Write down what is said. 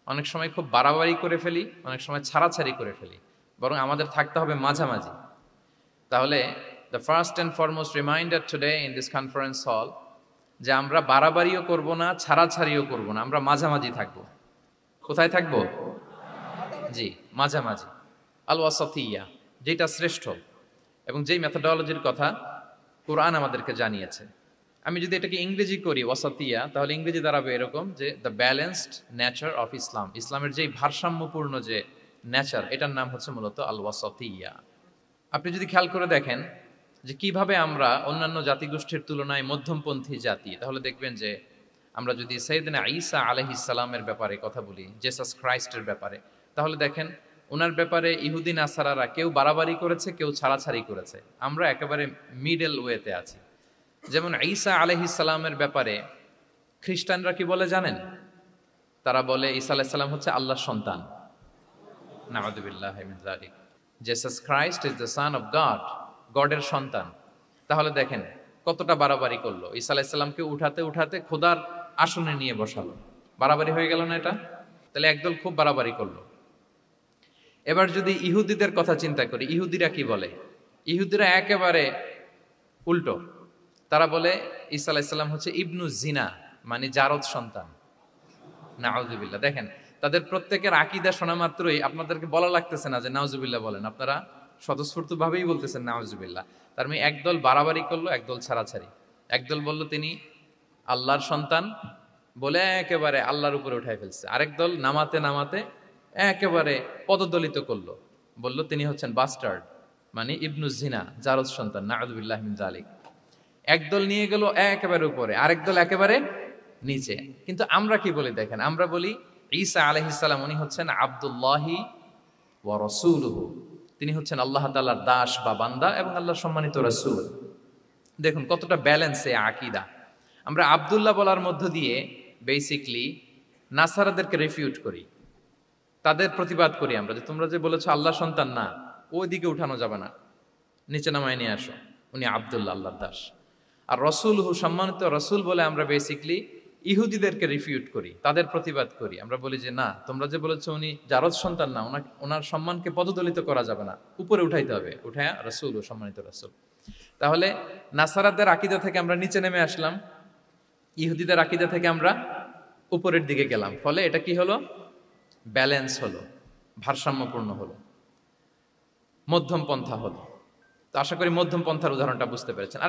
অনেক সময় খুব বাড়াবাড়ি করে ফেলি, অনেক সময় ছাড়াছাড়ি করে ফেলি। বরং আমাদের থাকতে হবে মাঝামাঝি। তাহলে the first and foremost reminder today in this conference hall, যে আমরা বাড়াবাড়িও করব না, ছাড়াছাড়িও করব না, আমরা মাঝামাঝি থাকব। কোথায় থাকব? জি, মাঝামাঝি। আল ওয়াসাতিয়া, যেটা শ্রেষ্ঠ এবং যেই মেথোডলজির কথা কোরআন আমাদেরকে জানিয়েছে। আমি যদি এটাকে ইংরেজি করি ওয়াসাতিয়া, তাহলে ইংরেজি দাঁড়াবে এরকম যে the balanced nature of Islam. ইসলামের যেই ভারসাম্যপূর্ণ যে নেচার, এটার নাম হচ্ছে মূলত আল ওয়াসাতিয়া। আপনি যদি খেয়াল করে দেখেন যে কিভাবে আমরা অন্যান্য জাতিগোষ্ঠীর তুলনায় মধ্যমপন্থী জাতি, তাহলে দেখবেন যে আমরা যদি সাইয়েদনা ঈসা আলাইহিস সালামের ব্যাপারে কথা বলি, জেসাস ক্রাইস্টের ব্যাপারে, তাহলে দেখেন ওনার ব্যাপারে ইহুদি নাসারারা কেউ বাড়াবাড়ি করেছে, কেউ ছাড়াছাড়ি করেছে। আমরা একেবারে মিডল ওয়েতে আছি। যেমন ঈসা আলাইহিস সালামের ব্যাপারে খ্রিস্টানরা কি বলে জানেন? তারা বলে ঈসা আলাইহিস সালাম হচ্ছে আল্লাহর সন্তান। নাউযুবিল্লাহি মিন যালিক। Jesus Christ is the son of God, গডের সন্তান। তাহলে দেখেন কতটা বাড়াবাড়ি করলো। ঈসা আলাইহিস সালামকে উঠাতে উঠাতে খোদার আসনে নিয়ে বসালো। বাড়াবাড়ি হয়ে গেল না এটা? তাহলে একদল খুব বাড়াবাড়ি করলো। এবার যদি ইহুদিদের কথা চিন্তা করি, ইহুদিরা কি বলে? ইহুদিরা একেবারে উল্টো। তারা বলে ঈসা আলাইহিস সালাম হচ্ছে ইবনু জিনা, মানে জারদ সন্তান। নাউযুবিল্লাহ। দেখেন তাদের প্রত্যেকের আকীদা শোনা মাত্রই আপনাদেরকে বলা লাগতেছে না যে নাউযুবিল্লাহ বলেন, আপনারা স্বতঃস্ফূর্তভাবেই বলতেছেন নাউযুবিল্লাহ। তার মানে একদল বাড়াবাড়ি করলো, একদল ছাড়াছাড়ি। একদল বলল তিনি আল্লাহর সন্তান বলে একেবারে আল্লাহর উপরে উঠাই ফেলছে। আরেক দল নামাতে নামাতে একেবারে পদদলিত করলো, বলল তিনি হচ্ছেন বাস্টার্ড, মানে ইবনু জিনা, জারদ সন্তান। নাউযুবিল্লাহ মিন যালিক। একদল নিয়ে গেল একেবারে উপরে, আরেক দল একেবারে নিচে। কিন্তু আমরা কি বলি দেখেন, আমরা বলি ঈসা আলাইহিস সালাম উনি হচ্ছেন আব্দুল্লাহি ওয়া রাসূলুহু, তিনি হচ্ছেন আল্লাহ তাআলার দাস বা বান্দা এবং আল্লাহর সম্মানিত রাসূল। দেখুন কতটা ব্যালেন্স এই আকীদা। আমরা আব্দুল্লাহ বলার মধ্য দিয়ে বেসিক্যালি নাসারাদেরকে রিফিউট করি, তাদের প্রতিবাদ করি আমরা যে তোমরা যে বলেছো আল্লাহ সন্তান না, ওইদিকে উঠানো যাবে না, নিচে নামায় নিয়ে আসো, উনি আব্দুল্লাহ, আল্লাহর দাস। আর রসুলহু, সম্মানিত রসুল বলে আমরা বেসিক্যালি ইহুদিদেরকে রিফিউট করি, তাদের প্রতিবাদ করি। আমরা বলি যে না, তোমরা যে বলেছো উনি জারদ সন্তান না, ওনার সম্মানকে পদদলিত করা যাবে না, উপরে উঠাইতে হবে, উঠায়া রসুল, সম্মানিত রসুল। তাহলে নাসারাদের আকীদা থেকে আমরা নিচে নেমে আসলাম, ইহুদিদের আকীদা থেকে আমরা উপরের দিকে গেলাম। ফলে এটা কি হলো? ব্যালেন্স হলো, ভারসাম্যপূর্ণ হলো, মধ্যম পন্থা হলো। তো আশা করি মধ্যম পন্থার উদাহরণটা বুঝতে পেরেছেন।